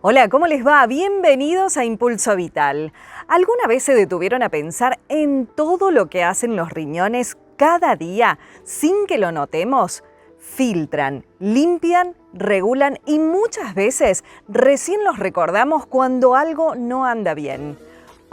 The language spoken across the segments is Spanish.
Hola, ¿cómo les va? Bienvenidos a Impulso Vital. ¿Alguna vez se detuvieron a pensar en todo lo que hacen los riñones cada día sin que lo notemos? Filtran, limpian, regulan y muchas veces recién los recordamos cuando algo no anda bien.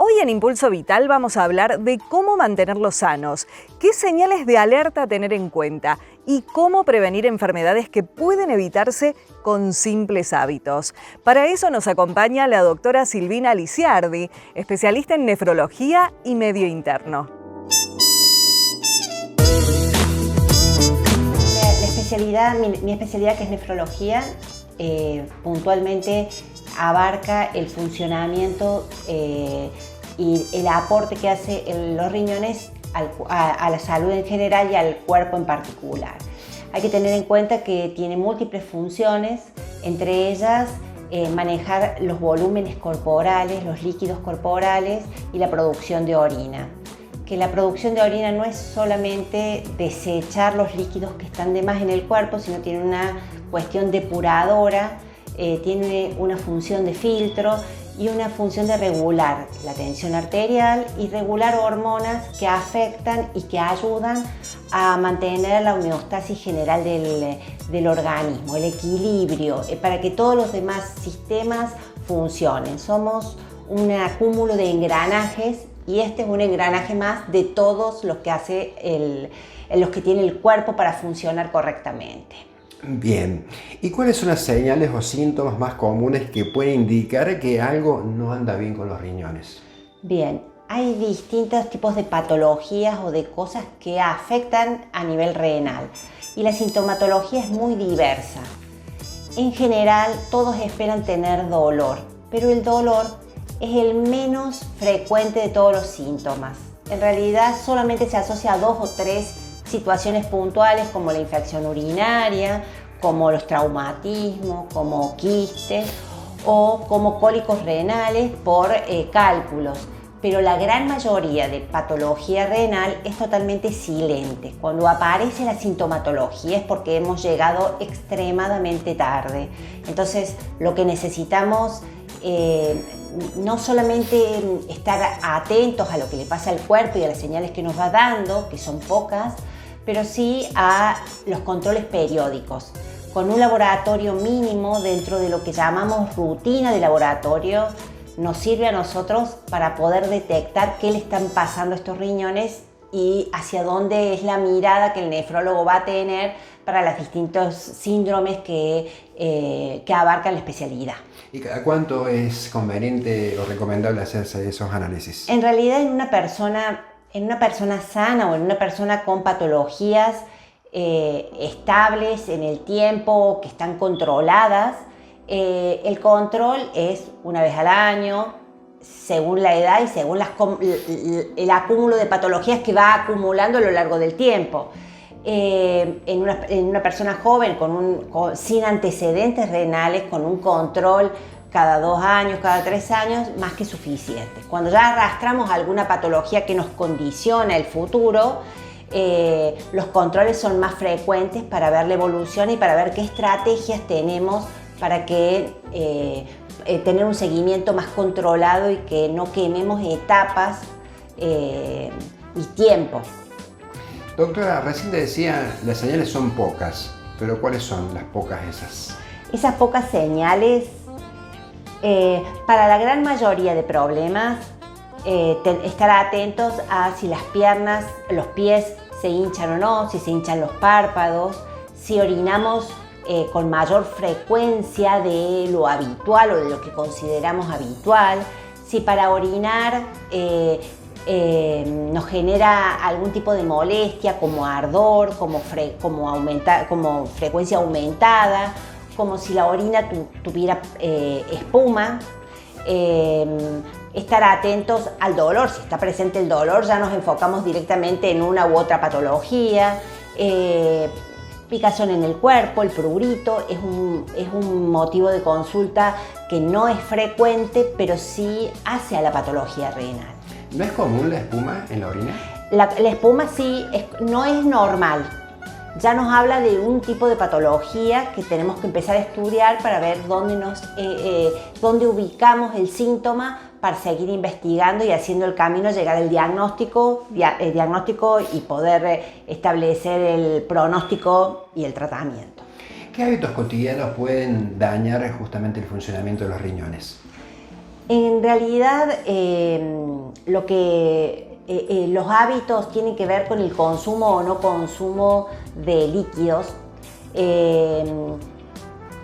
Hoy en Impulso Vital vamos a hablar de cómo mantenerlos sanos, qué señales de alerta tener en cuenta y cómo prevenir enfermedades que pueden evitarse con simples hábitos. Para eso nos acompaña la doctora Silvina Lisiardi, especialista en nefrología y medio interno. Mi especialidad, que es nefrología, puntualmente abarca el funcionamiento y el aporte que hace los riñones a la salud en general y al cuerpo en particular. Hay que tener en cuenta que tiene múltiples funciones, entre ellas manejar los volúmenes corporales, los líquidos corporales y la producción de orina. Que la producción de orina no es solamente desechar los líquidos que están de más en el cuerpo, sino tiene una cuestión depuradora, tiene una función de filtro y una función de regular la tensión arterial y regular hormonas que afectan y que ayudan a mantener la homeostasis general del organismo, el equilibrio, para que todos los demás sistemas funcionen. Somos un acúmulo de engranajes y este es un engranaje más de todos los que los que tiene el cuerpo para funcionar correctamente. Bien, ¿y cuáles son las señales o síntomas más comunes que pueden indicar que algo no anda bien con los riñones? Bien, hay distintos tipos de patologías o de cosas que afectan a nivel renal y la sintomatología es muy diversa. En general, todos esperan tener dolor, pero el dolor es el menos frecuente de todos los síntomas. En realidad, solamente se asocia a 2 o 3 situaciones puntuales como la infección urinaria, como los traumatismos, como quistes o como cólicos renales por cálculos. Pero la gran mayoría de patología renal es totalmente silente. Cuando aparece la sintomatología es porque hemos llegado extremadamente tarde. Entonces, lo que necesitamos no solamente estar atentos a lo que le pasa al cuerpo y a las señales que nos va dando, que son pocas, pero sí a los controles periódicos, con un laboratorio mínimo dentro de lo que llamamos rutina de laboratorio, nos sirve a nosotros para poder detectar qué le están pasando a estos riñones y hacia dónde es la mirada que el nefrólogo va a tener para los distintos síndromes que abarcan la especialidad. ¿Y cada cuánto es conveniente o recomendable hacerse esos análisis? En realidad, en una persona sana o en una persona con patologías estables en el tiempo, que están controladas, el control es una vez al año, según la edad y según el acúmulo de patologías que va acumulando a lo largo del tiempo. En una persona joven sin antecedentes renales, con un control cada 2 años, cada 3 años, más que suficiente. Cuando ya arrastramos alguna patología que nos condiciona el futuro, los controles son más frecuentes para ver la evolución y para ver qué estrategias tenemos para tener un seguimiento más controlado y que no quememos etapas y tiempo. Doctora, recién te decía, las señales son pocas, pero ¿cuáles son las pocas esas? Esas pocas señales, para la gran mayoría de problemas, estar atentos a si las piernas, los pies se hinchan o no, si se hinchan los párpados, si orinamos con mayor frecuencia de lo habitual o de lo que consideramos habitual, si para orinar nos genera algún tipo de molestia como ardor, como frecuencia aumentada, como si la orina tuviera espuma. Estar atentos al dolor, si está presente el dolor ya nos enfocamos directamente en una u otra patología. Picazón en el cuerpo, el prurito es un motivo de consulta que no es frecuente, pero sí hace a la patología renal. ¿No es común la espuma en la orina? La espuma sí, no es normal. ya nos habla de un tipo de patología que tenemos que empezar a estudiar para ver dónde ubicamos el síntoma para seguir investigando y haciendo el camino, llegar al diagnóstico y poder establecer el pronóstico y el tratamiento. ¿Qué hábitos cotidianos pueden dañar justamente el funcionamiento de los riñones? En realidad, los hábitos tienen que ver con el consumo o no consumo de líquidos,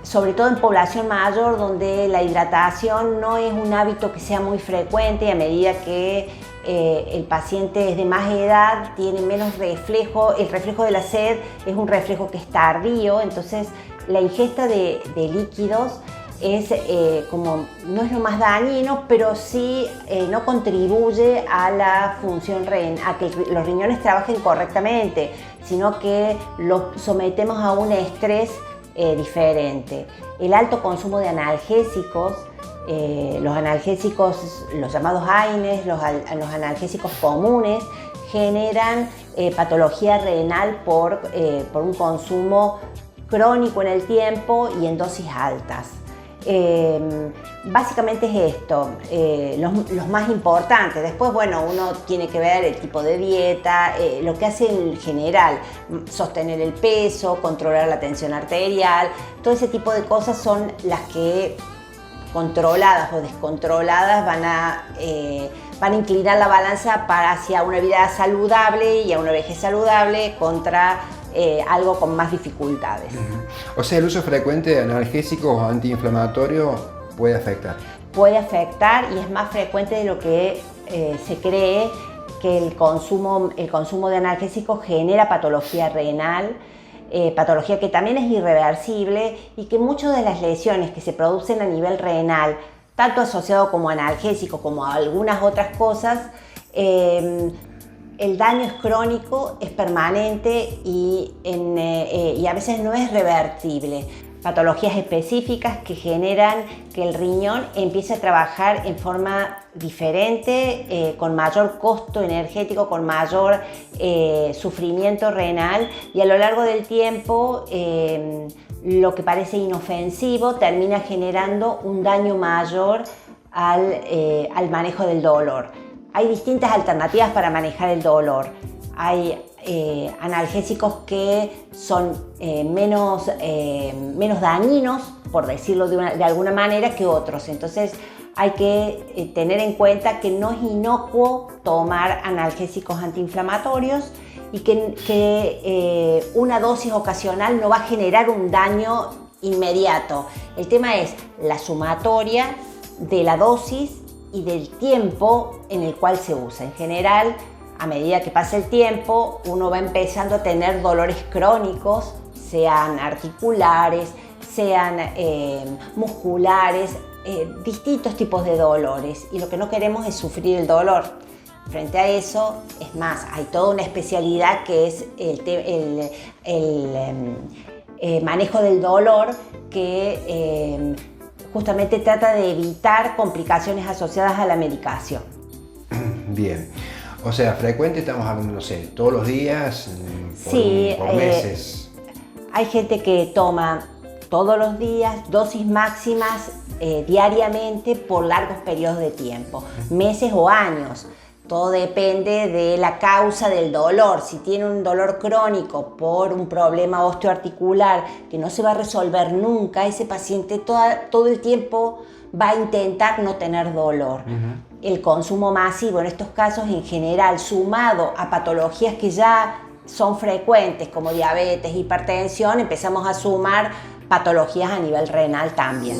sobre todo en población mayor, donde la hidratación no es un hábito que sea muy frecuente. A medida que el paciente es de más edad, tiene menos reflejo, el reflejo de la sed es un reflejo que es tardío, entonces la ingesta de líquidos es no es lo más dañino, pero sí no contribuye a la función renal, a que los riñones trabajen correctamente, sino que los sometemos a un estrés diferente. El alto consumo de analgésicos, los llamados AINES, los analgésicos comunes, generan patología renal por un consumo crónico en el tiempo y en dosis altas. Básicamente es esto, los más importantes. Después, bueno, uno tiene que ver el tipo de dieta, lo que hace en general, sostener el peso, controlar la tensión arterial, todo ese tipo de cosas son las que, controladas o descontroladas, van a inclinar la balanza hacia una vida saludable y a una vejez saludable contra algo con más dificultades. O sea, el uso frecuente de analgésicos o antiinflamatorios puede afectar. Puede afectar y es más frecuente de lo que se cree, que el consumo de analgésicos genera patología renal, patología que también es irreversible y que muchas de las lesiones que se producen a nivel renal, tanto asociado como analgésico como a algunas otras cosas, el daño es crónico, es permanente y a veces no es revertible. Patologías específicas que generan que el riñón empiece a trabajar en forma diferente, con mayor costo energético, con mayor sufrimiento renal, y a lo largo del tiempo lo que parece inofensivo termina generando un daño mayor al manejo del dolor. Hay distintas alternativas para manejar el dolor. Hay analgésicos que son menos dañinos, por decirlo de alguna manera, que otros. Entonces hay que tener en cuenta que no es inocuo tomar analgésicos antiinflamatorios y que una dosis ocasional no va a generar un daño inmediato. El tema es la sumatoria de la dosis y del tiempo en el cual se usa. En general, a medida que pasa el tiempo, uno va empezando a tener dolores crónicos, sean articulares, sean musculares, distintos tipos de dolores, y lo que no queremos es sufrir el dolor. Frente a eso, es más, hay toda una especialidad que es el manejo del dolor, que justamente trata de evitar complicaciones asociadas a la medicación. Bien. O sea, frecuente estamos hablando, no sé, todos los días, por meses. Hay gente que toma todos los días dosis máximas diariamente por largos periodos de tiempo, meses o años. Todo depende de la causa del dolor. Si tiene un dolor crónico por un problema osteoarticular que no se va a resolver nunca, ese paciente todo el tiempo va a intentar no tener dolor. El consumo masivo en estos casos, en general, sumado a patologías que ya son frecuentes como diabetes, hipertensión, empezamos a sumar patologías a nivel renal también.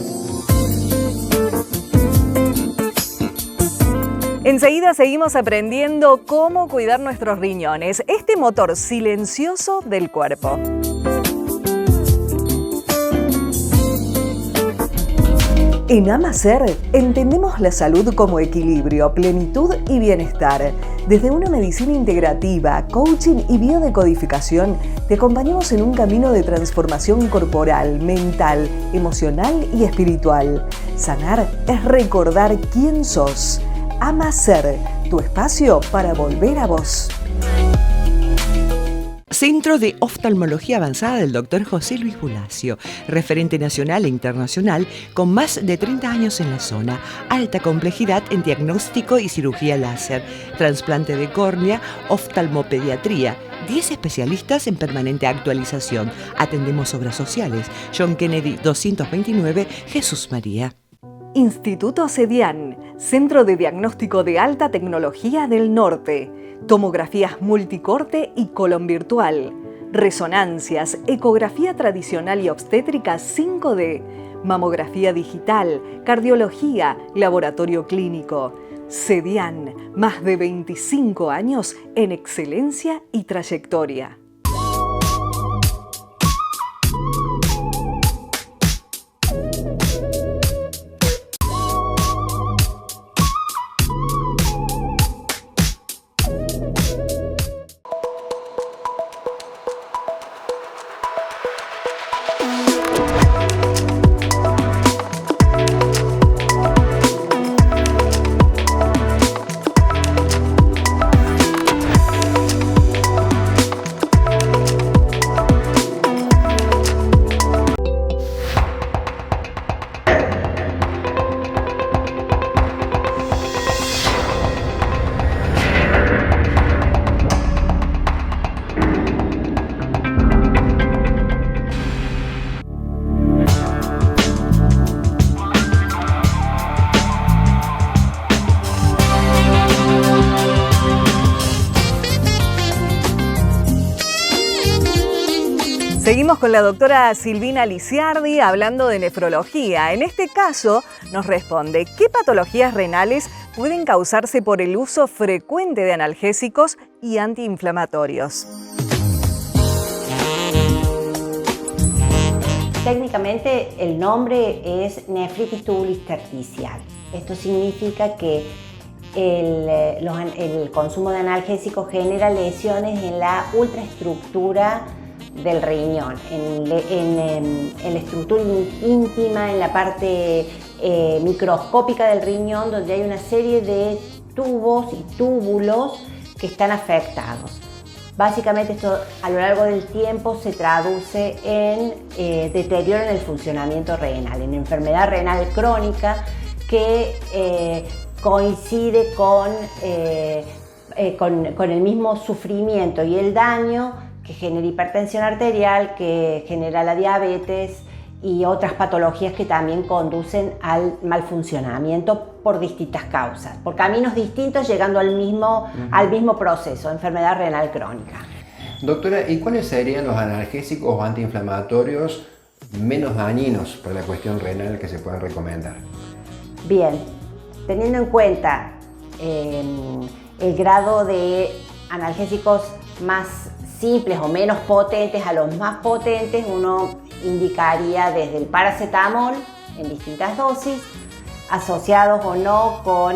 Enseguida seguimos aprendiendo cómo cuidar nuestros riñones, este motor silencioso del cuerpo. En Amacer entendemos la salud como equilibrio, plenitud y bienestar. Desde una medicina integrativa, coaching y biodecodificación, te acompañamos en un camino de transformación corporal, mental, emocional y espiritual. Sanar es recordar quién sos. Amacer, tu espacio para volver a vos. Centro de Oftalmología Avanzada del Dr. José Luis Bulacio, referente nacional e internacional con más de 30 años en la zona, alta complejidad en diagnóstico y cirugía láser, trasplante de córnea, oftalmopediatría, 10 especialistas en permanente actualización. Atendemos obras sociales. John Kennedy 229, Jesús María. Instituto CEDIAN, Centro de Diagnóstico de Alta Tecnología del Norte. Tomografías multicorte y colon virtual. Resonancias, ecografía tradicional y obstétrica 5D. Mamografía digital, cardiología, laboratorio clínico. CEDIAN, más de 25 años en excelencia y trayectoria. Seguimos con la doctora Silvina Lisiardi hablando de nefrología. En este caso nos responde, ¿qué patologías renales pueden causarse por el uso frecuente de analgésicos y antiinflamatorios? Técnicamente el nombre es nefritis tubulointersticial. Esto significa que el consumo de analgésicos genera lesiones en la ultraestructura del riñón, en la estructura íntima, en la parte microscópica del riñón, donde hay una serie de tubos y túbulos que están afectados. Básicamente esto a lo largo del tiempo se traduce en deterioro en el funcionamiento renal, en enfermedad renal crónica que coincide con el mismo sufrimiento y el daño que genera hipertensión arterial, que genera la diabetes y otras patologías que también conducen al mal funcionamiento por distintas causas, por caminos distintos llegando al mismo proceso, enfermedad renal crónica. Doctora, ¿y cuáles serían los analgésicos o antiinflamatorios menos dañinos para la cuestión renal que se puedan recomendar? Bien, teniendo en cuenta el grado de analgésicos más simples o menos potentes a los más potentes, uno indicaría desde el paracetamol en distintas dosis, asociados o no con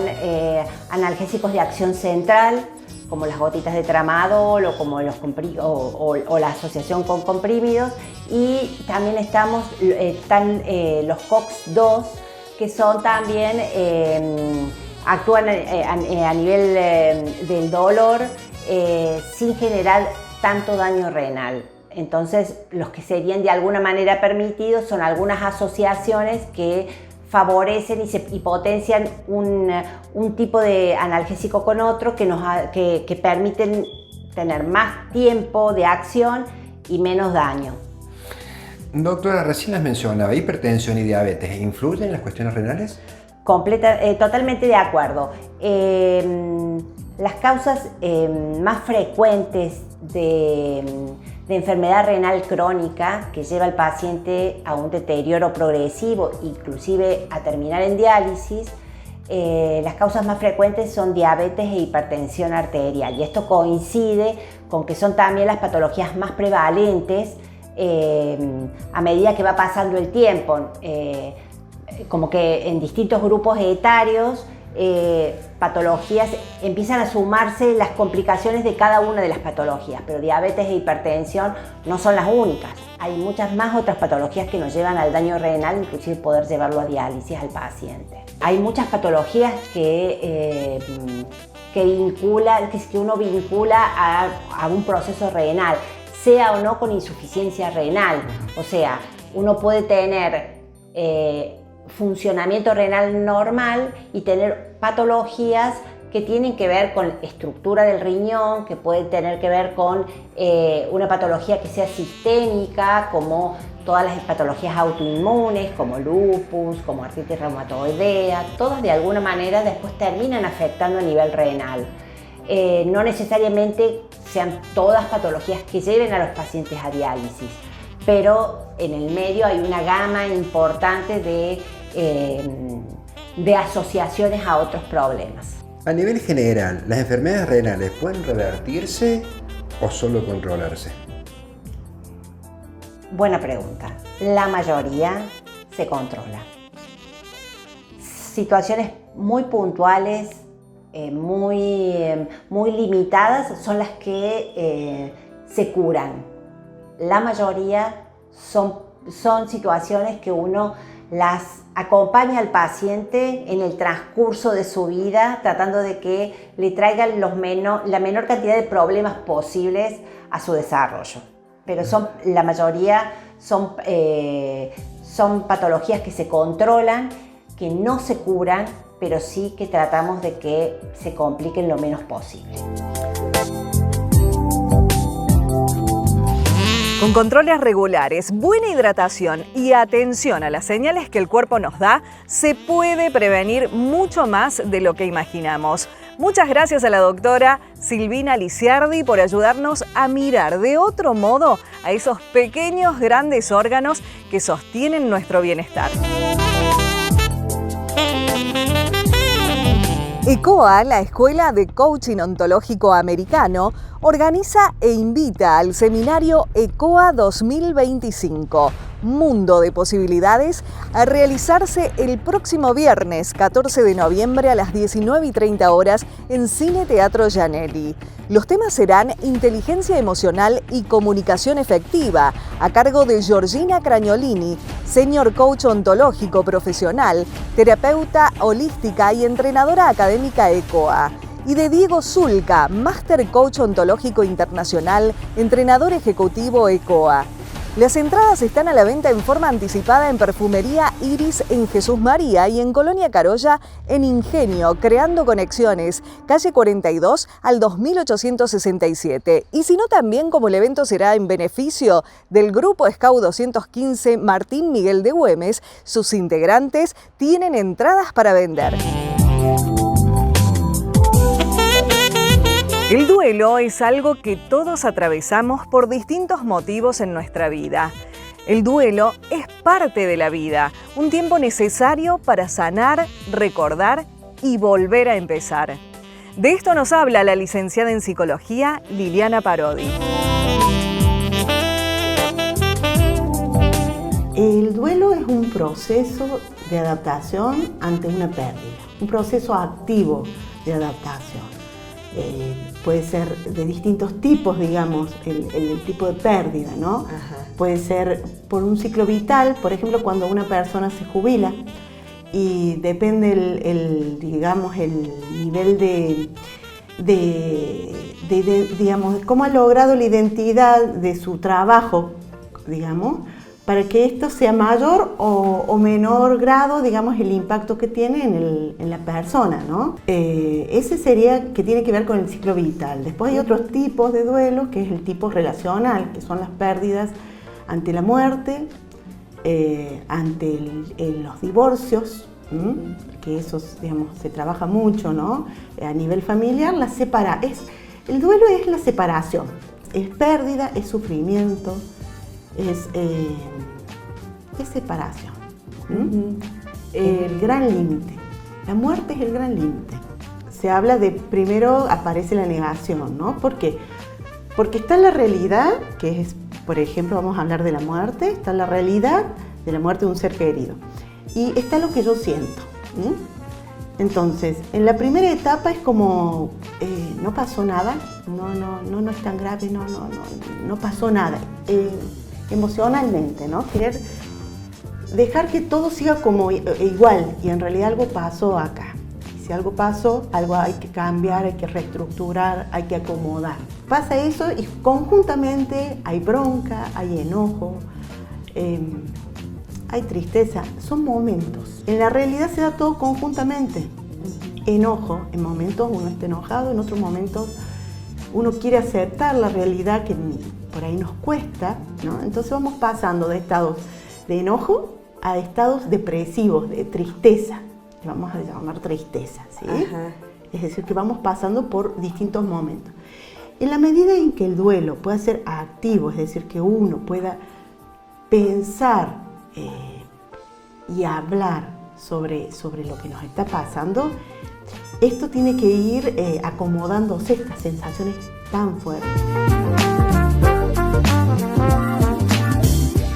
analgésicos de acción central, como las gotitas de tramadol o como o la asociación con comprimidos, y también están los COX-2, que son también actúan a nivel del dolor sin generar tanto daño renal. Entonces, los que serían de alguna manera permitidos son algunas asociaciones que favorecen y potencian un tipo de analgésico con otro que permiten tener más tiempo de acción y menos daño. Doctora, recién las mencionaba, hipertensión y diabetes, ¿influyen en las cuestiones renales? Totalmente de acuerdo. Las causas más frecuentes de enfermedad renal crónica que lleva al paciente a un deterioro progresivo, inclusive a terminar en diálisis, las causas más frecuentes son diabetes e hipertensión arterial, y esto coincide con que son también las patologías más prevalentes a medida que va pasando el tiempo, como que en distintos grupos etarios patologías empiezan a sumarse las complicaciones de cada una de las patologías, pero diabetes e hipertensión no son las únicas. Hay muchas más otras patologías que nos llevan al daño renal, inclusive poder llevarlo a diálisis al paciente. Hay muchas patologías que uno vincula a un proceso renal. sea o no con insuficiencia renal. O sea, uno puede tener funcionamiento renal normal y tener patologías que tienen que ver con estructura del riñón, que pueden tener que ver con una patología que sea sistémica, como todas las patologías autoinmunes, como lupus, como artritis reumatoidea, todas de alguna manera después terminan afectando a nivel renal. No necesariamente sean todas patologías que lleven a los pacientes a diálisis, pero en el medio hay una gama importante de asociaciones a otros problemas. A nivel general, ¿las enfermedades renales pueden revertirse o solo controlarse? Buena pregunta. La mayoría se controla. Situaciones muy puntuales, muy limitadas son las que se curan. La mayoría son situaciones que uno las acompaña al paciente en el transcurso de su vida, tratando de que le traigan la menor cantidad de problemas posibles a su desarrollo. Pero la mayoría son patologías que se controlan, que no se curan, pero sí que tratamos de que se compliquen lo menos posible. Con controles regulares, buena hidratación y atención a las señales que el cuerpo nos da, se puede prevenir mucho más de lo que imaginamos. Muchas gracias a la doctora Silvina Lisiardi por ayudarnos a mirar de otro modo a esos pequeños grandes órganos que sostienen nuestro bienestar. ECOA, la Escuela de Coaching Ontológico Americano, organiza e invita al seminario ECOA 2025, Mundo de Posibilidades, a realizarse el próximo viernes 14 de noviembre a las 19:30 horas en Cine Teatro Gianelli. Los temas serán inteligencia emocional y comunicación efectiva, a cargo de Georgina Cragnolini, senior coach ontológico profesional, terapeuta holística y entrenadora académica ECOA, y de Diego Zulca, Master Coach Ontológico Internacional, entrenador ejecutivo ECOA. Las entradas están a la venta en forma anticipada en Perfumería Iris en Jesús María y en Colonia Carolla en Ingenio, Creando Conexiones, calle 42 al 2867. Y si no, también como el evento será en beneficio del Grupo Scout 215 Martín Miguel de Güemes, sus integrantes tienen entradas para vender. El duelo es algo que todos atravesamos por distintos motivos en nuestra vida. El duelo es parte de la vida, un tiempo necesario para sanar, recordar y volver a empezar. De esto nos habla la licenciada en psicología Liliana Parodi. El duelo es un proceso de adaptación ante una pérdida, un proceso activo de adaptación. Puede ser de distintos tipos, digamos, el tipo de pérdida, ¿no? Ajá. Puede ser por un ciclo vital, por ejemplo, cuando una persona se jubila y depende digamos, el nivel digamos, cómo ha logrado la identidad de su trabajo, digamos, para que esto sea mayor o menor grado, digamos, el impacto que tiene en la persona, ¿no? Ese sería que tiene que ver con el ciclo vital. Después hay otros tipos de duelo, que es el tipo relacional, que son las pérdidas ante la muerte, ante los divorcios, que eso, digamos, se trabaja mucho, ¿no? A nivel familiar, el duelo es la separación, es pérdida, es sufrimiento, es separación. El gran límite. La muerte es el gran límite. Se habla de, primero aparece la negación, ¿no? ¿Por qué? Porque está la realidad, que es, por ejemplo, vamos a hablar de la muerte, está la realidad de la muerte de un ser querido. Y está lo que yo siento. Entonces, en la primera etapa es como, no pasó nada, no es tan grave, no pasó nada. Emocionalmente, ¿no? Querer dejar que todo siga como igual y en realidad algo pasó acá. si algo pasó, algo hay que cambiar, hay que reestructurar, hay que acomodar. Pasa eso y conjuntamente hay bronca, hay enojo, hay tristeza. Son momentos. En la realidad se da todo conjuntamente. Enojo, en momentos uno está enojado, en otros momentos uno quiere aceptar la realidad que por ahí nos cuesta, ¿no? Entonces vamos pasando de estados de enojo a estados depresivos, de tristeza. Le vamos a llamar tristeza, ¿sí? Ajá. Es decir, que vamos pasando por distintos momentos. En la medida en que el duelo pueda ser activo, es decir, que uno pueda pensar y hablar sobre lo que nos está pasando, esto tiene que ir acomodándose, estas sensaciones tan fuertes.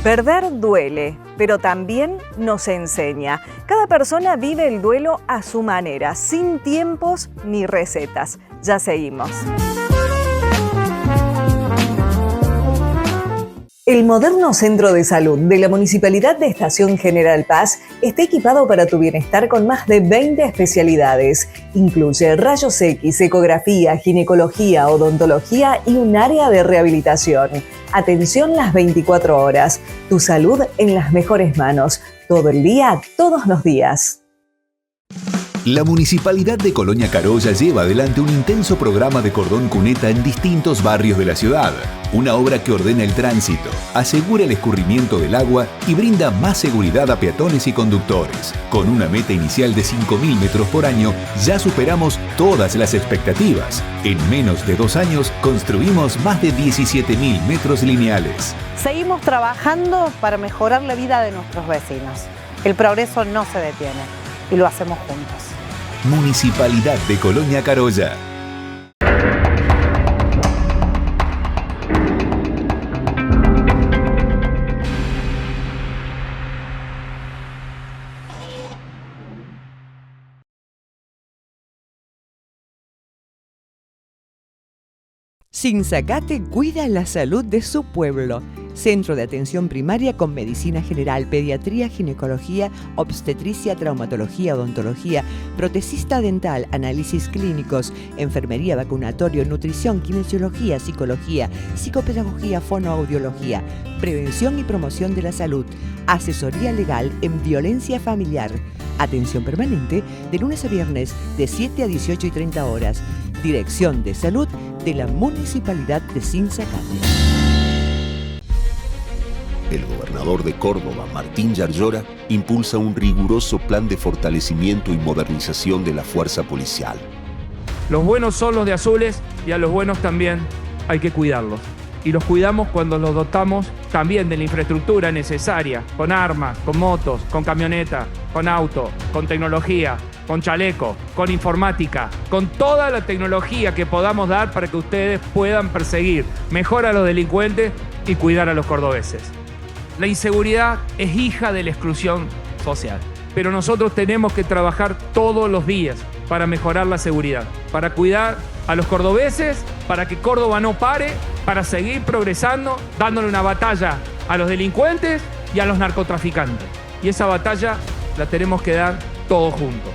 Perder duele, pero también nos enseña. Cada persona vive el duelo a su manera, sin tiempos ni recetas. Ya seguimos. El moderno centro de salud de la Municipalidad de Estación General Paz está equipado para tu bienestar con más de 20 especialidades. Incluye rayos X, ecografía, ginecología, odontología y un área de rehabilitación. Atención las 24 horas. Tu salud en las mejores manos. Todo el día, todos los días. La Municipalidad de Colonia Carolla lleva adelante un intenso programa de cordón cuneta en distintos barrios de la ciudad. Una obra que ordena el tránsito, asegura el escurrimiento del agua y brinda más seguridad a peatones y conductores. Con una meta inicial de 5.000 metros por año, ya superamos todas las expectativas. En menos de 2 años, construimos más de 17.000 metros lineales. Seguimos trabajando para mejorar la vida de nuestros vecinos. El progreso no se detiene y lo hacemos juntos. Municipalidad de Colonia Carolla. Sinzacate cuida la salud de su pueblo. Centro de atención primaria con medicina general, pediatría, ginecología, obstetricia, traumatología, odontología, protesista dental, análisis clínicos, enfermería, vacunatorio, nutrición, kinesiología, psicología, psicopedagogía, fonoaudiología, prevención y promoción de la salud, asesoría legal en violencia familiar, atención permanente de lunes a viernes de 7 a 18:30 horas. Dirección de Salud de la Municipalidad de Sinzacate. El gobernador de Córdoba, Martín Yarlora, impulsa un riguroso plan de fortalecimiento y modernización de la fuerza policial. Los buenos son los de azules y a los buenos también hay que cuidarlos. Y los cuidamos cuando los dotamos también de la infraestructura necesaria, con armas, con motos, con camioneta, con auto, con tecnología, con chaleco, con informática, con toda la tecnología que podamos dar para que ustedes puedan perseguir mejor a los delincuentes y cuidar a los cordobeses. La inseguridad es hija de la exclusión social, pero nosotros tenemos que trabajar todos los días para mejorar la seguridad, para cuidar a los cordobeses, para que Córdoba no pare, para seguir progresando, dándole una batalla a los delincuentes y a los narcotraficantes. Y esa batalla la tenemos que dar todos juntos.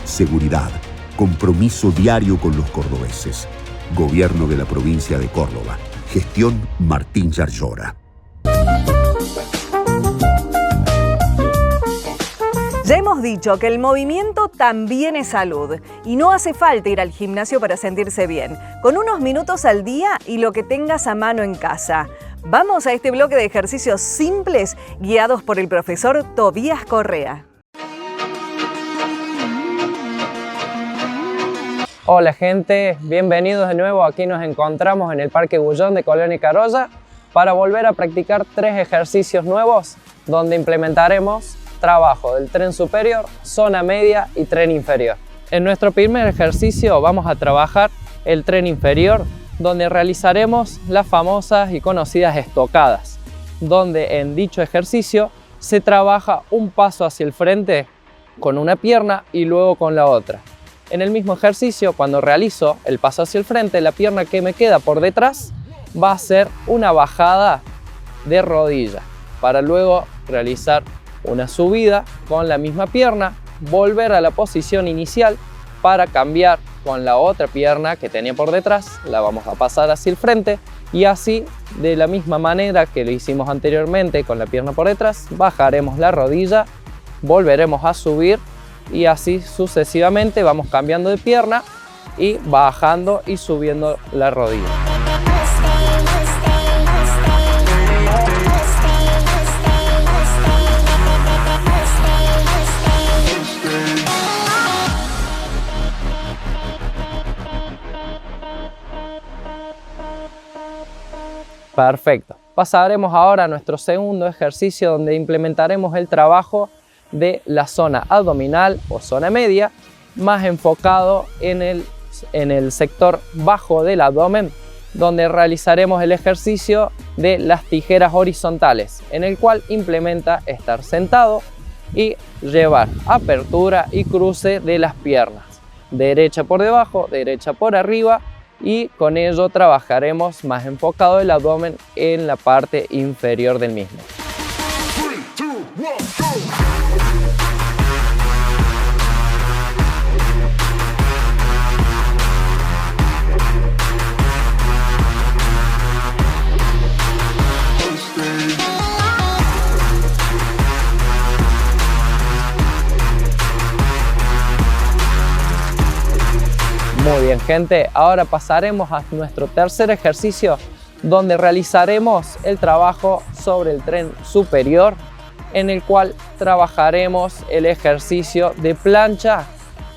Seguridad, compromiso diario con los cordobeses. Gobierno de la provincia de Córdoba. Gestión Martín Yarlora. Ya hemos dicho que el movimiento también es salud y no hace falta ir al gimnasio para sentirse bien, con unos minutos al día y lo que tengas a mano en casa. Vamos a este bloque de ejercicios simples guiados por el profesor Tobías Correa. Hola gente, bienvenidos de nuevo. Aquí nos encontramos en el Parque Bullón de Colonia Carolla para volver a practicar 3 ejercicios nuevos donde implementaremos trabajo del tren superior, zona media y tren inferior. En nuestro primer ejercicio vamos a trabajar el tren inferior, donde realizaremos las famosas y conocidas estocadas, donde en dicho ejercicio se trabaja un paso hacia el frente con una pierna y luego con la otra. En el mismo ejercicio, cuando realizo el paso hacia el frente, la pierna que me queda por detrás va a ser una bajada de rodilla, para luego realizar una subida con la misma pierna, volver a la posición inicial para cambiar con la otra pierna que tenía por detrás, la vamos a pasar hacia el frente y así, de la misma manera que lo hicimos anteriormente con la pierna por detrás, bajaremos la rodilla, volveremos a subir y así sucesivamente vamos cambiando de pierna y bajando y subiendo la rodilla. Perfecto. Pasaremos ahora a nuestro segundo ejercicio donde implementaremos el trabajo de la zona abdominal o zona media, más enfocado en el sector bajo del abdomen, donde realizaremos el ejercicio de las tijeras horizontales, en el cual implementa estar sentado y llevar apertura y cruce de las piernas, derecha por debajo, derecha por arriba, y con ello trabajaremos más enfocado el abdomen en la parte inferior del mismo. 3, 2, 1, go. Muy bien, gente, ahora pasaremos a nuestro tercer ejercicio donde realizaremos el trabajo sobre el tren superior, en el cual trabajaremos el ejercicio de plancha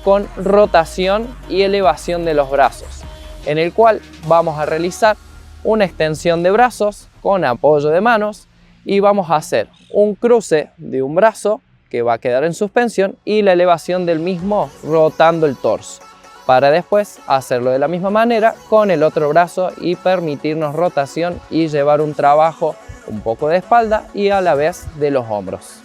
con rotación y elevación de los brazos, en el cual vamos a realizar una extensión de brazos con apoyo de manos y vamos a hacer un cruce de un brazo que va a quedar en suspensión y la elevación del mismo rotando el torso, para después hacerlo de la misma manera con el otro brazo y permitirnos rotación y llevar un trabajo un poco de espalda y a la vez de los hombros.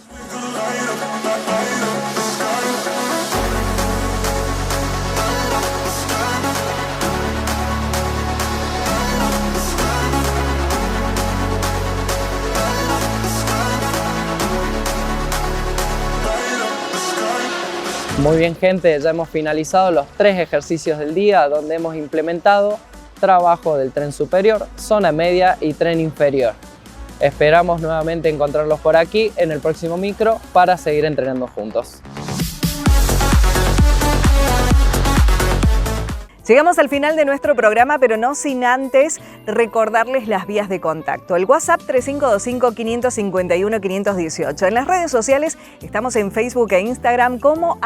Muy bien, gente, ya hemos finalizado los 3 ejercicios del día donde hemos implementado trabajo del tren superior, zona media y tren inferior. Esperamos nuevamente encontrarlos por aquí en el próximo micro para seguir entrenando juntos. Llegamos al final de nuestro programa, pero no sin antes recordarles las vías de contacto. El WhatsApp 3525-551-518. En las redes sociales estamos en Facebook e Instagram como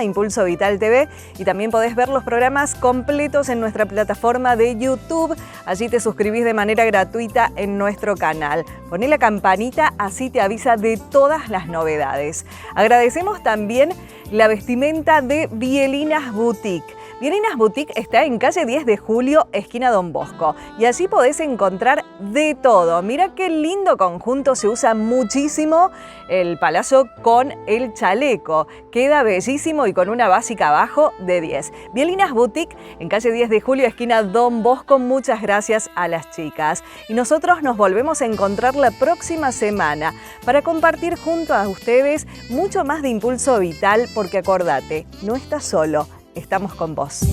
@ImpulsoVitalTV y también podés ver los programas completos en nuestra plataforma de YouTube. Allí te suscribís de manera gratuita en nuestro canal. Poné la campanita, así te avisa de todas las novedades. Agradecemos también la vestimenta de Bielinas Boutique. Bielinas Boutique está en calle 10 de Julio, esquina Don Bosco, y allí podés encontrar de todo. Mira qué lindo conjunto, se usa muchísimo el palazo con el chaleco. Queda bellísimo y con una básica abajo de 10. Bielinas Boutique en calle 10 de Julio, esquina Don Bosco. Muchas gracias a las chicas. Y nosotros nos volvemos a encontrar la próxima semana para compartir junto a ustedes mucho más de Impulso Vital, porque acordate, no estás solo. Estamos con vos.